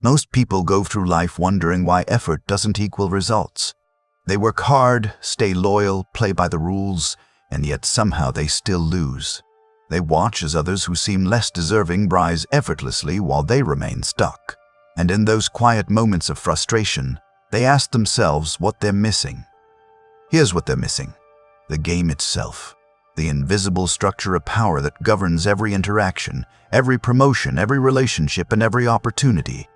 Most people go through life wondering why effort doesn't equal results. They work hard, stay loyal, play by the rules, and yet somehow they still lose. They watch as others who seem less deserving rise effortlessly while they remain stuck. And in those quiet moments of frustration, they ask themselves what they're missing. Here's what they're missing: the game itself. The invisible structure of power that governs every interaction, every promotion, every relationship, and every opportunity.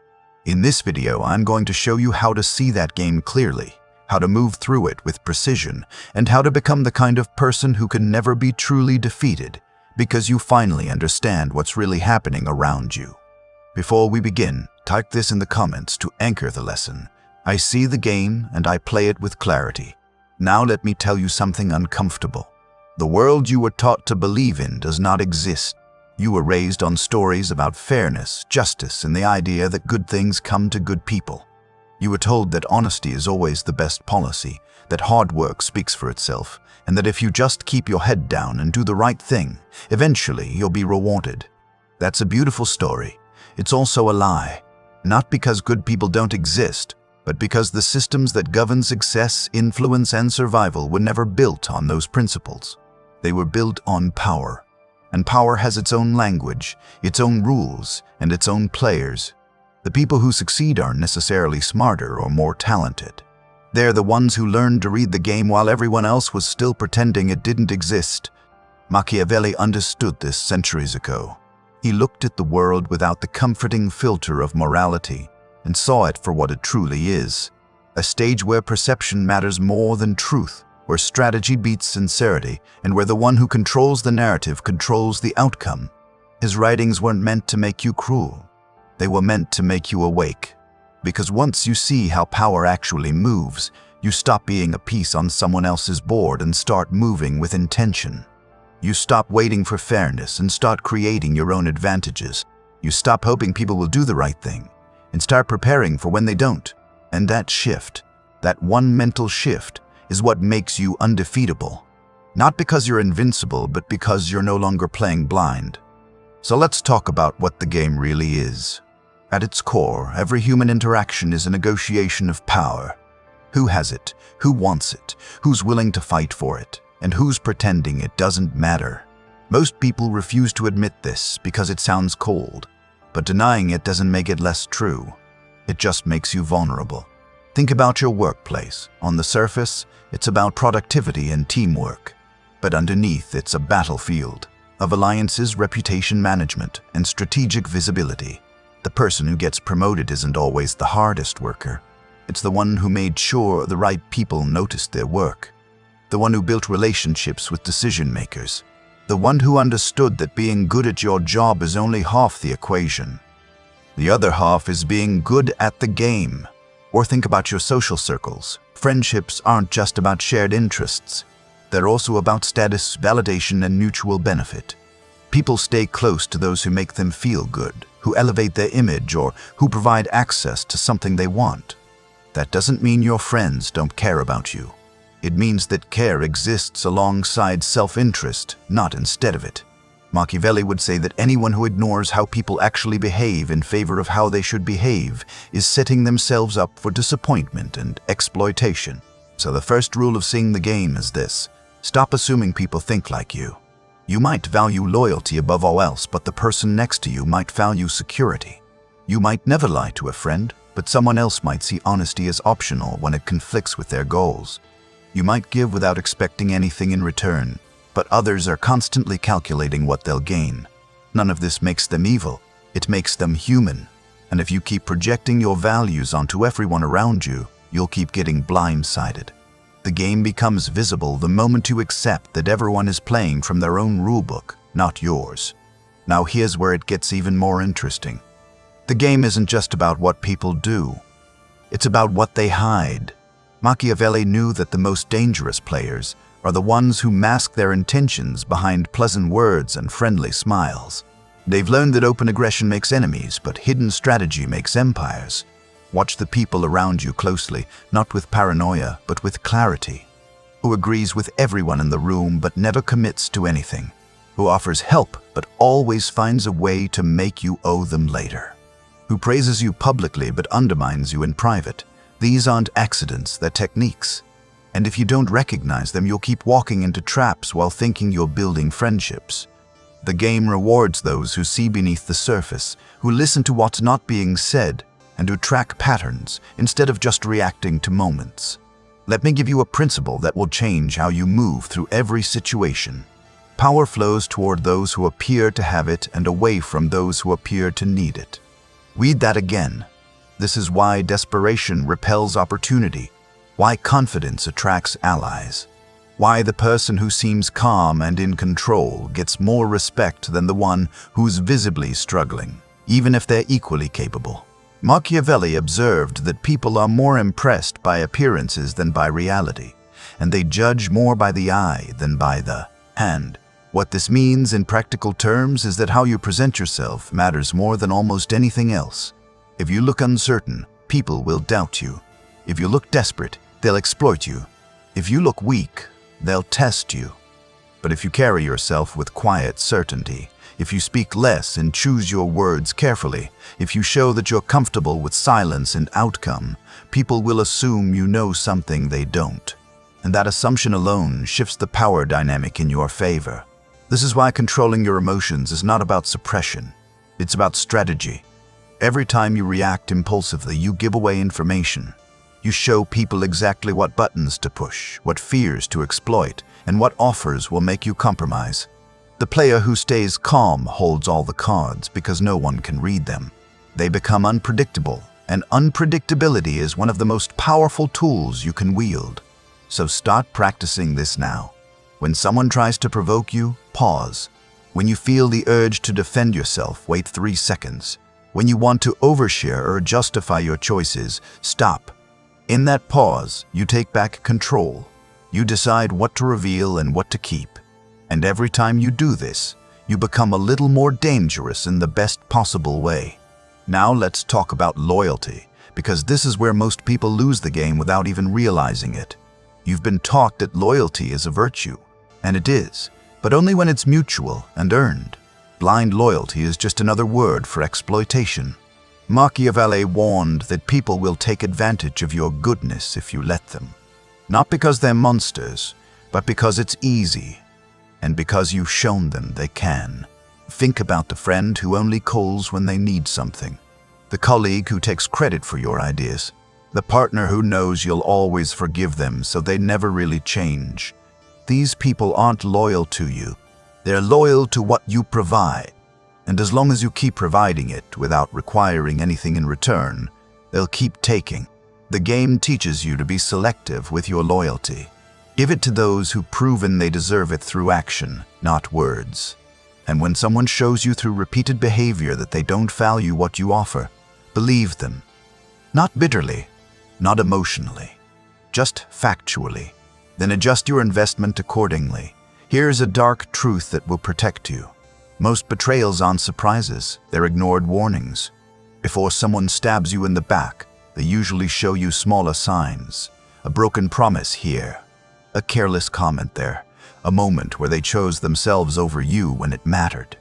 In this video, I'm going to show you how to see that game clearly, how to move through it with precision, and how to become the kind of person who can never be truly defeated because you finally understand what's really happening around you. Before we begin, type this in the comments to anchor the lesson. I see the game and I play it with clarity. Now let me tell you something uncomfortable. The world you were taught to believe in does not exist. You were raised on stories about fairness, justice, and the idea that good things come to good people. You were told that honesty is always the best policy, that hard work speaks for itself, and that if you just keep your head down and do the right thing, eventually you'll be rewarded. That's a beautiful story. It's also a lie. Not because good people don't exist, but because the systems that govern success, influence, and survival were never built on those principles. They were built on power. And power has its own language, its own rules, and its own players. The people who succeed aren't necessarily smarter or more talented. They're the ones who learned to read the game while everyone else was still pretending it didn't exist. Machiavelli understood this centuries ago. He looked at the world without the comforting filter of morality and saw it for what it truly is. A stage where perception matters more than truth, where strategy beats sincerity, and where the one who controls the narrative controls the outcome. His writings weren't meant to make you cruel. They were meant to make you awake. Because once you see how power actually moves, you stop being a piece on someone else's board and start moving with intention. You stop waiting for fairness and start creating your own advantages. You stop hoping people will do the right thing and start preparing for when they don't. And that shift, that one mental shift, is what makes you undefeatable. Not because you're invincible, but because you're no longer playing blind. So let's talk about what the game really is. At its core, every human interaction is a negotiation of power. Who has it? Who wants it? Who's willing to fight for it? And who's pretending it doesn't matter? Most people refuse to admit this because it sounds cold, but denying it doesn't make it less true. It just makes you vulnerable. Think about your workplace. On the surface, it's about productivity and teamwork. But underneath, it's a battlefield of alliances, reputation management, and strategic visibility. The person who gets promoted isn't always the hardest worker. It's the one who made sure the right people noticed their work. The one who built relationships with decision makers. The one who understood that being good at your job is only half the equation. The other half is being good at the game. Or think about your social circles. Friendships aren't just about shared interests. They're also about status, validation, and mutual benefit. People stay close to those who make them feel good, who elevate their image, or who provide access to something they want. That doesn't mean your friends don't care about you. It means that care exists alongside self-interest, not instead of it. Machiavelli would say that anyone who ignores how people actually behave in favor of how they should behave is setting themselves up for disappointment and exploitation. So the first rule of seeing the game is this: stop assuming people think like you. You might value loyalty above all else, but the person next to you might value security. You might never lie to a friend, but someone else might see honesty as optional when it conflicts with their goals. You might give without expecting anything in return, but others are constantly calculating what they'll gain. None of this makes them evil. It makes them human. And if you keep projecting your values onto everyone around you, you'll keep getting blindsided. The game becomes visible the moment you accept that everyone is playing from their own rulebook, not yours. Now here's where it gets even more interesting. The game isn't just about what people do. It's about what they hide. Machiavelli knew that the most dangerous players are the ones who mask their intentions behind pleasant words and friendly smiles. They've learned that open aggression makes enemies, but hidden strategy makes empires. Watch the people around you closely, not with paranoia, but with clarity. Who agrees with everyone in the room but never commits to anything. Who offers help but always finds a way to make you owe them later. who praises you publicly but undermines you in private. These aren't accidents, they're techniques. And if you don't recognize them, you'll keep walking into traps while thinking you're building friendships. The game rewards those who see beneath the surface, who listen to what's not being said, and who track patterns instead of just reacting to moments. Let me give you a principle that will change how you move through every situation. Power flows toward those who appear to have it and away from those who appear to need it. Read that again. This is why desperation repels opportunity, why confidence attracts allies, why the person who seems calm and in control gets more respect than the one who's visibly struggling, even if they're equally capable. Machiavelli observed that people are more impressed by appearances than by reality, and they judge more by the eye than by the hand. What this means in practical terms is that how you present yourself matters more than almost anything else. If you look uncertain, people will doubt you. If you look desperate, they'll exploit you. If you look weak, they'll test you. But if you carry yourself with quiet certainty, if you speak less and choose your words carefully, if you show that you're comfortable with silence and outcome, people will assume you know something they don't. And that assumption alone shifts the power dynamic in your favor. This is why controlling your emotions is not about suppression. It's about strategy. Every time you react impulsively, you give away information. You show people exactly what buttons to push, what fears to exploit, and what offers will make you compromise. The player who stays calm holds all the cards because no one can read them. They become unpredictable, and unpredictability is one of the most powerful tools you can wield. So start practicing this now. When someone tries to provoke you, pause. When you feel the urge to defend yourself, wait 3 seconds. When you want to overshare or justify your choices, stop. In that pause, you take back control. You decide what to reveal and what to keep. And every time you do this, you become a little more dangerous in the best possible way. Now let's talk about loyalty, because this is where most people lose the game without even realizing it. You've been taught that loyalty is a virtue, and it is, but only when it's mutual and earned. Blind loyalty is just another word for exploitation. Machiavelli warned that people will take advantage of your goodness if you let them. Not because they're monsters, but because it's easy, and because you've shown them they can. Think about the friend who only calls when they need something, the colleague who takes credit for your ideas, the partner who knows you'll always forgive them so they never really change. These people aren't loyal to you. They're loyal to what you provide. And as long as you keep providing it without requiring anything in return, they'll keep taking. The game teaches you to be selective with your loyalty. Give it to those who've proven they deserve it through action, not words. And when someone shows you through repeated behavior that they don't value what you offer, believe them. Not bitterly, not emotionally, just factually. Then adjust your investment accordingly. Here's a dark truth that will protect you. Most betrayals aren't surprises, they're ignored warnings. Before someone stabs you in the back, they usually show you smaller signs. A broken promise here, a careless comment there, a moment where they chose themselves over you when it mattered.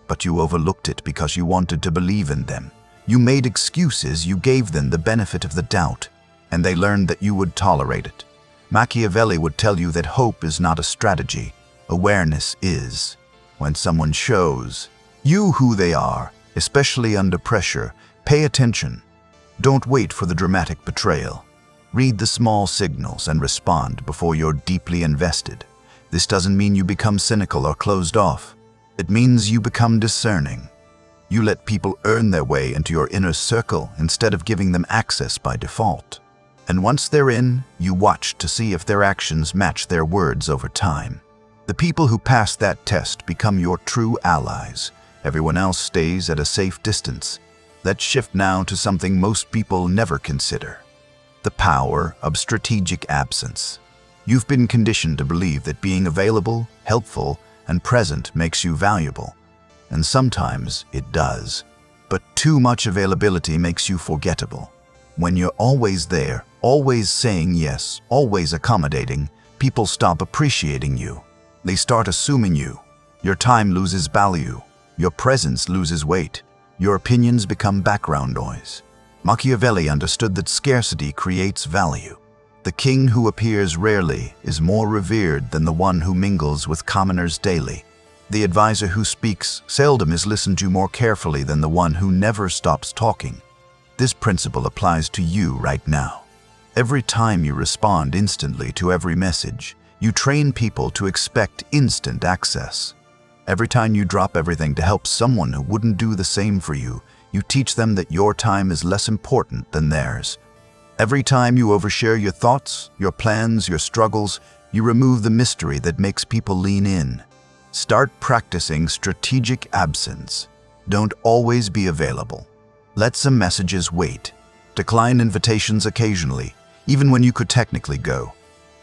But you overlooked it because you wanted to believe in them. You made excuses, you gave them the benefit of the doubt, and they learned that you would tolerate it. Machiavelli would tell you that hope is not a strategy, awareness is. When someone shows you who they are, especially under pressure, pay attention. Don't wait for the dramatic betrayal. Read the small signals and respond before you're deeply invested. This doesn't mean you become cynical or closed off. It means you become discerning. You let people earn their way into your inner circle instead of giving them access by default. And once they're in, you watch to see if their actions match their words over time. The people who pass that test become your true allies. Everyone else stays at a safe distance. Let's shift now to something most people never consider: the power of strategic absence. You've been conditioned to believe that being available, helpful, and present makes you valuable. And sometimes it does. But too much availability makes you forgettable. When you're always there, always saying yes, always accommodating, people stop appreciating you. They start assuming you. Your time loses value. Your presence loses weight. Your opinions become background noise. Machiavelli understood that scarcity creates value. The king who appears rarely is more revered than the one who mingles with commoners daily. The advisor who speaks seldom is listened to more carefully than the one who never stops talking. This principle applies to you right now. Every time you respond instantly to every message, you train people to expect instant access. Every time you drop everything to help someone who wouldn't do the same for you, you teach them that your time is less important than theirs. Every time you overshare your thoughts, your plans, your struggles, you remove the mystery that makes people lean in. Start practicing strategic absence. Don't always be available. Let some messages wait. Decline invitations occasionally, even when you could technically go.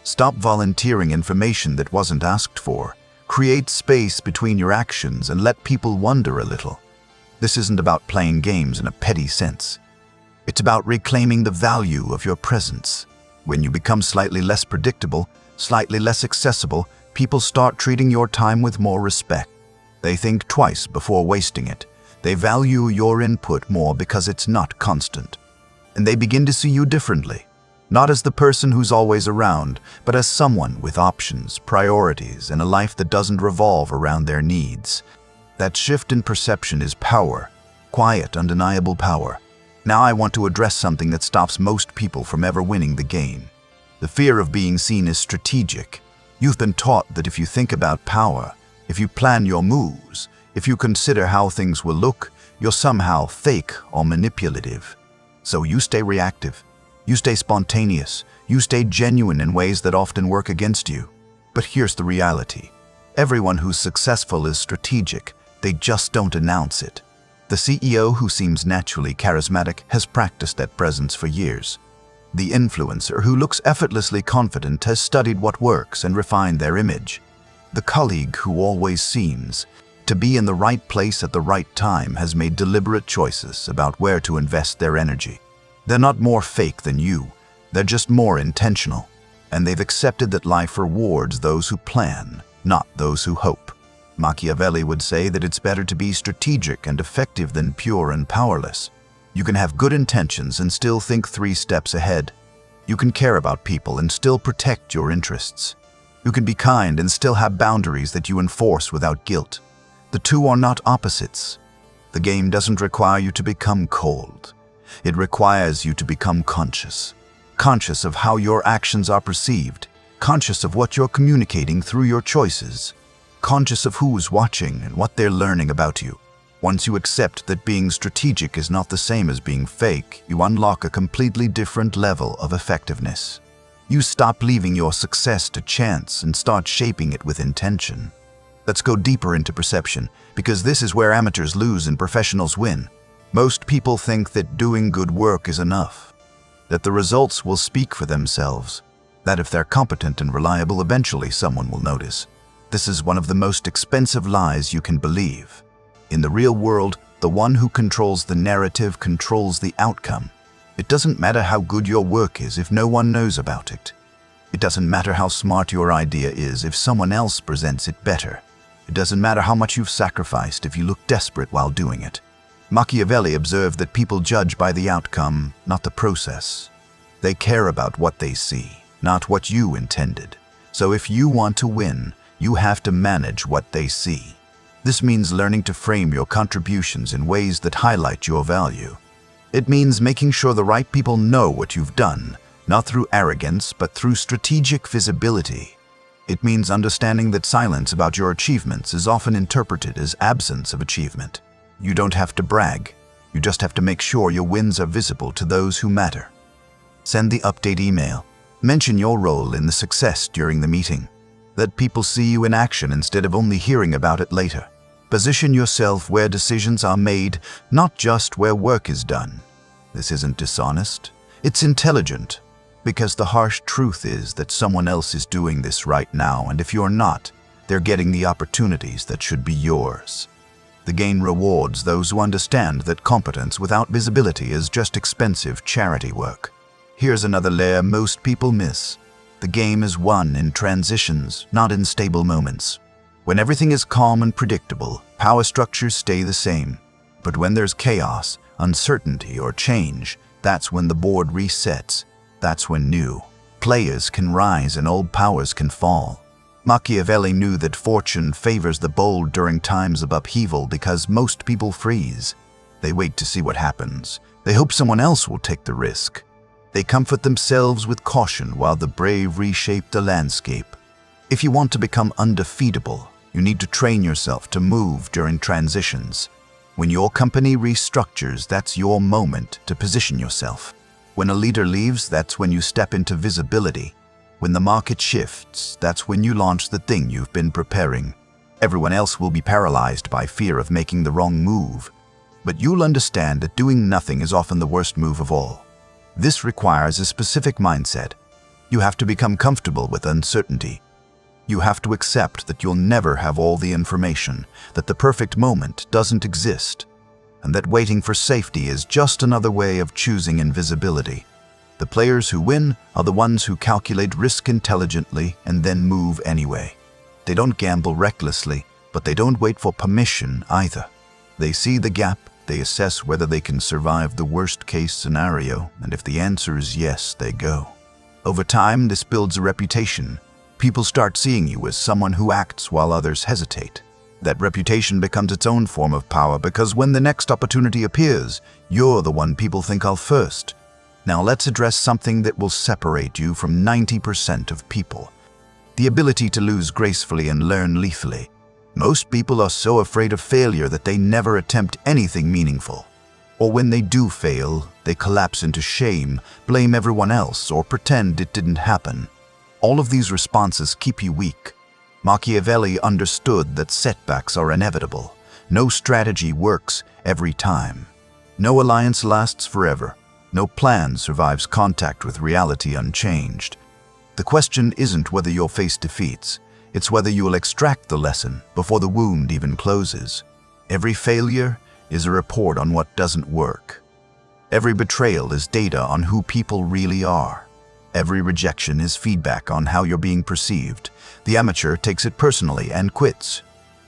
Stop volunteering information that wasn't asked for. Create space between your actions and let people wonder a little. This isn't about playing games in a petty sense. It's about reclaiming the value of your presence. When you become slightly less predictable, slightly less accessible, people start treating your time with more respect. They think twice before wasting it. They value your input more because it's not constant. And they begin to see you differently. Not as the person who's always around, but as someone with options, priorities, and a life that doesn't revolve around their needs. That shift in perception is power, quiet, undeniable power. Now I want to address something that stops most people from ever winning the game. The fear of being seen is strategic. You've been taught that if you think about power, if you plan your moves, if you consider how things will look, you're somehow fake or manipulative. So you stay reactive. You stay spontaneous. You stay genuine in ways that often work against you. But here's the reality. Everyone who's successful is strategic. They just don't announce it. The CEO who seems naturally charismatic has practiced that presence for years. The influencer who looks effortlessly confident has studied what works and refined their image. The colleague who always seems to be in the right place at the right time has made deliberate choices about where to invest their energy. They're not more fake than you, they're just more intentional. And they've accepted that life rewards those who plan, not those who hope. Machiavelli would say that it's better to be strategic and effective than pure and powerless. You can have good intentions and still think 3 steps ahead. You can care about people and still protect your interests. You can be kind and still have boundaries that you enforce without guilt. The two are not opposites. The game doesn't require you to become cold. It requires you to become conscious. Conscious of how your actions are perceived. Conscious of what you're communicating through your choices. Conscious of who's watching and what they're learning about you. Once you accept that being strategic is not the same as being fake, you unlock a completely different level of effectiveness. You stop leaving your success to chance and start shaping it with intention. Let's go deeper into perception, because this is where amateurs lose and professionals win. Most people think that doing good work is enough, that the results will speak for themselves, that if they're competent and reliable, eventually someone will notice. This is one of the most expensive lies you can believe. In the real world, the one who controls the narrative controls the outcome. It doesn't matter how good your work is if no one knows about it. It doesn't matter how smart your idea is if someone else presents it better. It doesn't matter how much you've sacrificed if you look desperate while doing it. Machiavelli observed that people judge by the outcome, not the process. They care about what they see, not what you intended. So if you want to win, you have to manage what they see. This means learning to frame your contributions in ways that highlight your value. It means making sure the right people know what you've done, not through arrogance, but through strategic visibility. It means understanding that silence about your achievements is often interpreted as absence of achievement. You don't have to brag. You just have to make sure your wins are visible to those who matter. Send the update email. Mention your role in the success during the meeting. Let people see you in action instead of only hearing about it later. Position yourself where decisions are made, not just where work is done. This isn't dishonest. It's intelligent. Because the harsh truth is that someone else is doing this right now, and if you're not, they're getting the opportunities that should be yours. The game rewards those who understand that competence without visibility is just expensive charity work. Here's another layer most people miss. The game is won in transitions, not in stable moments. When everything is calm and predictable, power structures stay the same. But when there's chaos, uncertainty, or change, that's when the board resets. That's when new players can rise and old powers can fall. Machiavelli knew that fortune favors the bold during times of upheaval because most people freeze. They wait to see what happens. They hope someone else will take the risk. They comfort themselves with caution while the brave reshape the landscape. If you want to become undefeatable, you need to train yourself to move during transitions. When your company restructures, that's your moment to position yourself. When a leader leaves, that's when you step into visibility. When the market shifts, that's when you launch the thing you've been preparing. Everyone else will be paralyzed by fear of making the wrong move. But you'll understand that doing nothing is often the worst move of all. This requires a specific mindset. You have to become comfortable with uncertainty. You have to accept that you'll never have all the information, that the perfect moment doesn't exist, and that waiting for safety is just another way of choosing invisibility. The players who win are the ones who calculate risk intelligently and then move anyway. They don't gamble recklessly, but they don't wait for permission either. They see the gap, they assess whether they can survive the worst-case scenario, and if the answer is yes, they go. Over time, this builds a reputation. People start seeing you as someone who acts while others hesitate. That reputation becomes its own form of power because when the next opportunity appears, you're the one people think of first. Now let's address something that will separate you from 90% of people. The ability to lose gracefully and learn lethally. Most people are so afraid of failure that they never attempt anything meaningful. Or when they do fail, they collapse into shame, blame everyone else, or pretend it didn't happen. All of these responses keep you weak. Machiavelli understood that setbacks are inevitable. No strategy works every time. No alliance lasts forever. No plan survives contact with reality unchanged. The question isn't whether you'll face defeats. It's whether you will extract the lesson before the wound even closes. Every failure is a report on what doesn't work. Every betrayal is data on who people really are. Every rejection is feedback on how you're being perceived. The amateur takes it personally and quits.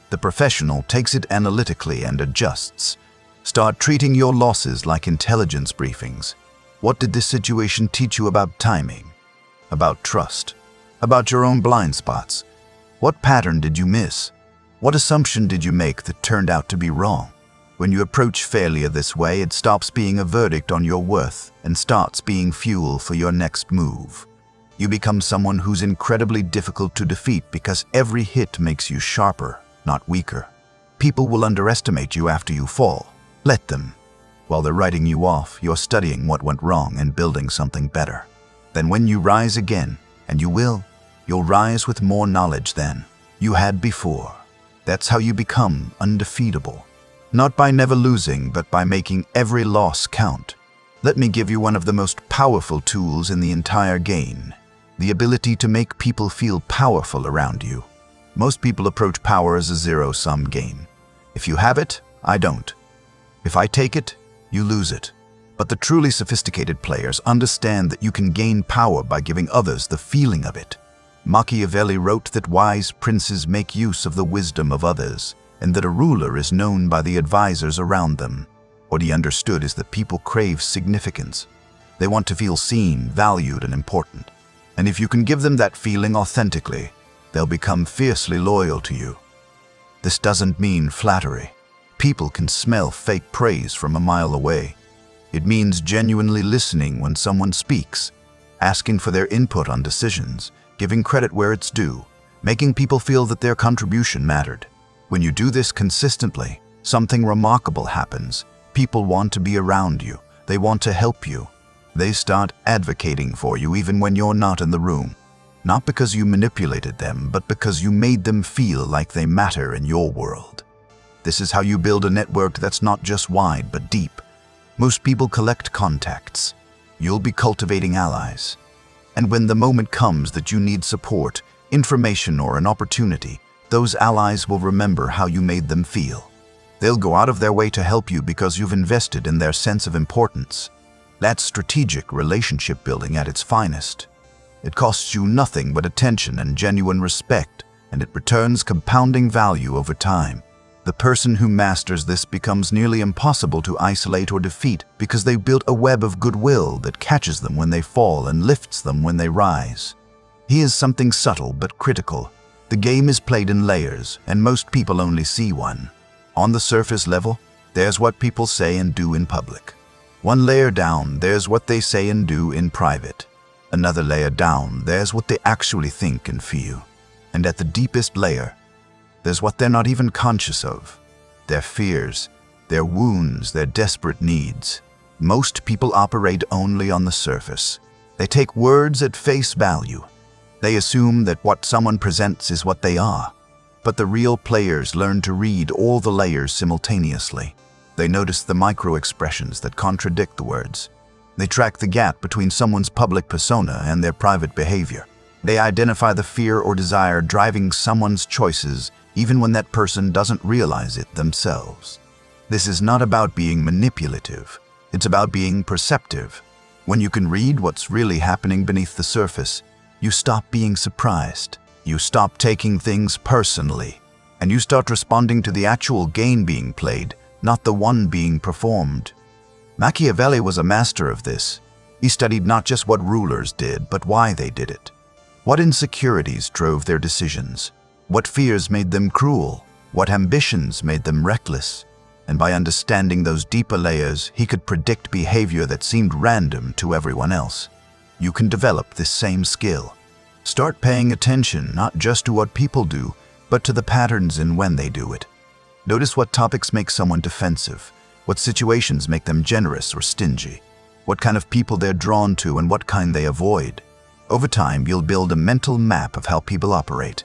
The professional takes it analytically and adjusts. Start treating your losses like intelligence briefings. What did this situation teach you about timing? About trust? About your own blind spots? What pattern did you miss? What assumption did you make that turned out to be wrong? When you approach failure this way, it stops being a verdict on your worth and starts being fuel for your next move. You become someone who's incredibly difficult to defeat because every hit makes you sharper, not weaker. People will underestimate you after you fall. Let them. While they're writing you off, you're studying what went wrong and building something better. Then when you rise again, and you will, you'll rise with more knowledge than you had before. That's how you become undefeatable. Not by never losing, but by making every loss count. Let me give you one of the most powerful tools in the entire game. The ability to make people feel powerful around you. Most people approach power as a zero-sum game. If you have it, I don't. If I take it, you lose it. But the truly sophisticated players understand that you can gain power by giving others the feeling of it. Machiavelli wrote that wise princes make use of the wisdom of others, and that a ruler is known by the advisors around them. What he understood is that people crave significance. They want to feel seen, valued, and important. And if you can give them that feeling authentically, they'll become fiercely loyal to you. This doesn't mean flattery. People can smell fake praise from a mile away. It means genuinely listening when someone speaks, asking for their input on decisions, giving credit where it's due, making people feel that their contribution mattered. When you do this consistently, something remarkable happens. People want to be around you. They want to help you. They start advocating for you even when you're not in the room. Not because you manipulated them, but because you made them feel like they matter in your world. This is how you build a network that's not just wide, but deep. Most people collect contacts. You'll be cultivating allies. And when the moment comes that you need support, information, or an opportunity, those allies will remember how you made them feel. They'll go out of their way to help you because you've invested in their sense of importance. That's strategic relationship building at its finest. It costs you nothing but attention and genuine respect, and it returns compounding value over time. The person who masters this becomes nearly impossible to isolate or defeat because they've built a web of goodwill that catches them when they fall and lifts them when they rise. Here's something subtle but critical. The game is played in layers, and most people only see one. On the surface level, there's what people say and do in public. One layer down, there's what they say and do in private. Another layer down, there's what they actually think and feel. And at the deepest layer, there's what they're not even conscious of. Their fears, their wounds, their desperate needs. Most people operate only on the surface. They take words at face value. They assume that what someone presents is what they are. But the real players learn to read all the layers simultaneously. They notice the micro-expressions that contradict the words. They track the gap between someone's public persona and their private behavior. They identify the fear or desire driving someone's choices even when that person doesn't realize it themselves. This is not about being manipulative. It's about being perceptive. When you can read what's really happening beneath the surface, you stop being surprised. You stop taking things personally. And you start responding to the actual game being played, not the one being performed. Machiavelli was a master of this. He studied not just what rulers did, but why they did it. What insecurities drove their decisions? What fears made them cruel? What ambitions made them reckless? And by understanding those deeper layers, he could predict behavior that seemed random to everyone else. You can develop this same skill. Start paying attention not just to what people do, but to the patterns in when they do it. Notice what topics make someone defensive, what situations make them generous or stingy, what kind of people they're drawn to and what kind they avoid. Over time, you'll build a mental map of how people operate.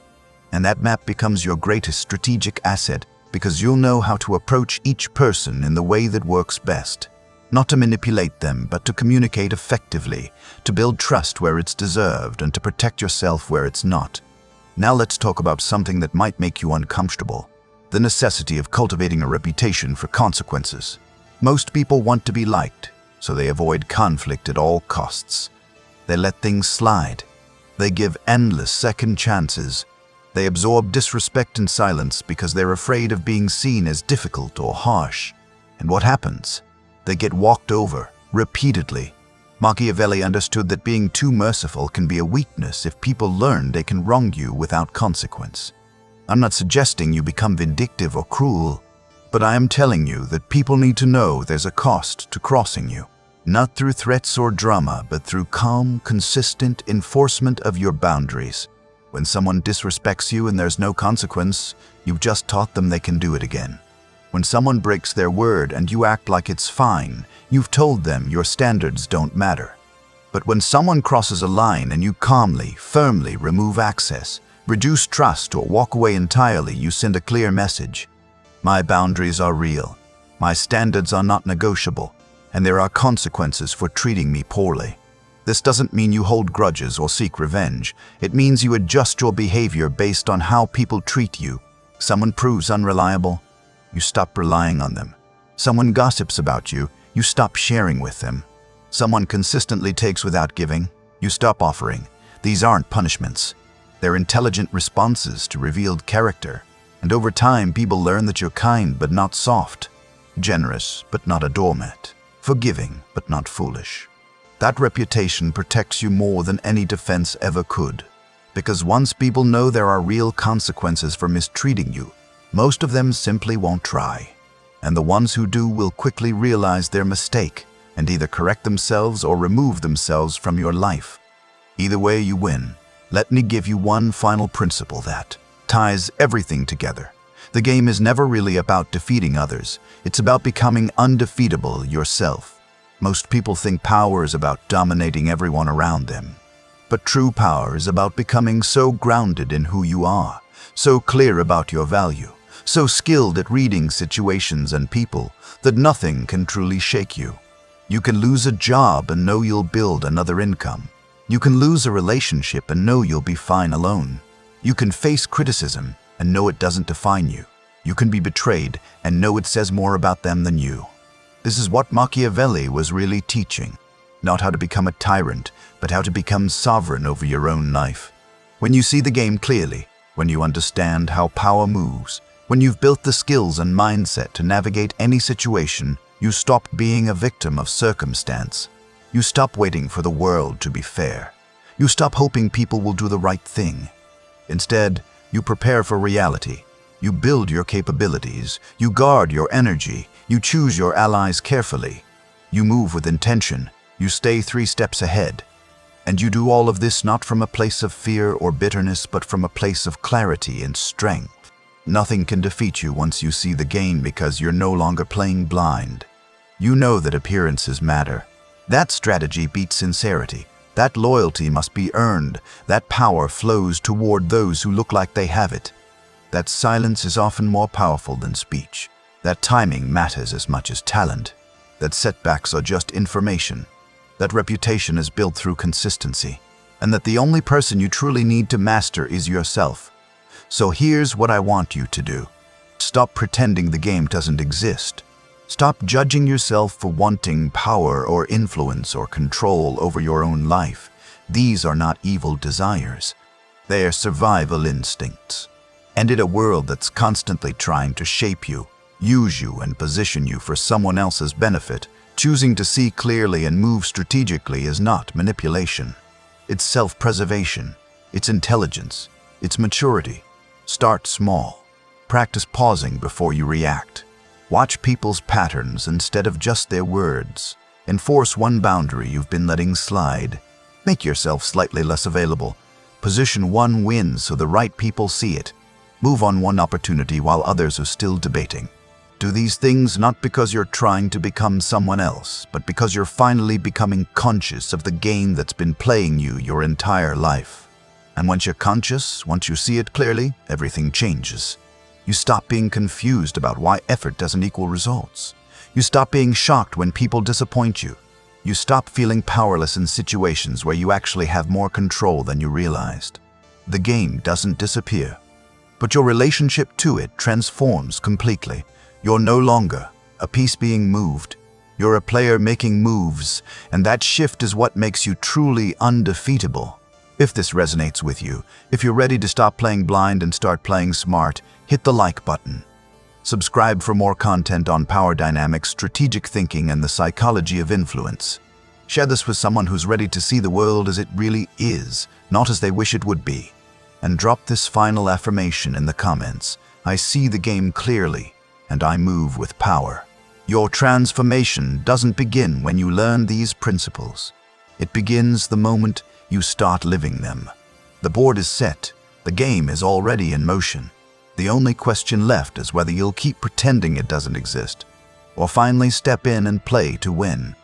And that map becomes your greatest strategic asset because you'll know how to approach each person in the way that works best. Not to manipulate them, but to communicate effectively, to build trust where it's deserved and to protect yourself where it's not. Now let's talk about something that might make you uncomfortable: the necessity of cultivating a reputation for consequences. Most people want to be liked, so they avoid conflict at all costs. They let things slide. They give endless second chances. They absorb disrespect in silence because they're afraid of being seen as difficult or harsh. And what happens? They get walked over, repeatedly. Machiavelli understood that being too merciful can be a weakness if people learn they can wrong you without consequence. I'm not suggesting you become vindictive or cruel, but I am telling you that people need to know there's a cost to crossing you. Not through threats or drama, but through calm, consistent enforcement of your boundaries. When someone disrespects you and there's no consequence, you've just taught them they can do it again. When someone breaks their word and you act like it's fine, you've told them your standards don't matter. But when someone crosses a line and you calmly, firmly remove access, reduce trust, or walk away entirely, you send a clear message. My boundaries are real. My standards are not negotiable, and there are consequences for treating me poorly. This doesn't mean you hold grudges or seek revenge. It means you adjust your behavior based on how people treat you. Someone proves unreliable, you stop relying on them. Someone gossips about you, you stop sharing with them. Someone consistently takes without giving, you stop offering. These aren't punishments. They're intelligent responses to revealed character. And over time, people learn that you're kind but not soft, generous but not a doormat, forgiving but not foolish. That reputation protects you more than any defense ever could. Because once people know there are real consequences for mistreating you, most of them simply won't try. And the ones who do will quickly realize their mistake and either correct themselves or remove themselves from your life. Either way, you win. Let me give you one final principle that ties everything together. The game is never really about defeating others. It's about becoming undefeatable yourself. Most people think power is about dominating everyone around them. But true power is about becoming so grounded in who you are, so clear about your value, so skilled at reading situations and people that nothing can truly shake you. You can lose a job and know you'll build another income. You can lose a relationship and know you'll be fine alone. You can face criticism and know it doesn't define you. You can be betrayed and know it says more about them than you. This is what Machiavelli was really teaching. Not how to become a tyrant, but how to become sovereign over your own life. When you see the game clearly, when you understand how power moves, When you've built the skills and mindset to navigate any situation, you stop being a victim of circumstance. You stop waiting for the world to be fair. You stop hoping people will do the right thing. Instead, you prepare for reality. You build your capabilities. You guard your energy. You choose your allies carefully. You move with intention. You stay 3 steps ahead. And you do all of this not from a place of fear or bitterness, but from a place of clarity and strength. Nothing can defeat you once you see the game because you're no longer playing blind. You know that appearances matter. That strategy beats sincerity. That loyalty must be earned. That power flows toward those who look like they have it. That silence is often more powerful than speech. That timing matters as much as talent. That setbacks are just information. That reputation is built through consistency. And that the only person you truly need to master is yourself. So here's what I want you to do. Stop pretending the game doesn't exist. Stop judging yourself for wanting power or influence or control over your own life. These are not evil desires. They are survival instincts. And in a world that's constantly trying to shape you, use you, and position you for someone else's benefit, choosing to see clearly and move strategically is not manipulation. It's self-preservation. It's intelligence. It's maturity. Start small. Practice pausing before you react. Watch people's patterns instead of just their words. Enforce one boundary you've been letting slide. Make yourself slightly less available. Position one win so the right people see it. Move on one opportunity while others are still debating. Do these things not because you're trying to become someone else, but because you're finally becoming conscious of the game that's been playing you your entire life. And once you're conscious, once you see it clearly, everything changes. You stop being confused about why effort doesn't equal results. You stop being shocked when people disappoint you. You stop feeling powerless in situations where you actually have more control than you realized. The game doesn't disappear, but your relationship to it transforms completely. You're no longer a piece being moved. You're a player making moves, and that shift is what makes you truly undefeatable. If this resonates with you, if you're ready to stop playing blind and start playing smart, hit the like button. Subscribe for more content on power dynamics, strategic thinking, and the psychology of influence. Share this with someone who's ready to see the world as it really is, not as they wish it would be. And drop this final affirmation in the comments. I see the game clearly, and I move with power. Your transformation doesn't begin when you learn these principles. It begins the moment you start living them. The board is set. The game is already in motion. The only question left is whether you'll keep pretending it doesn't exist, or finally step in and play to win.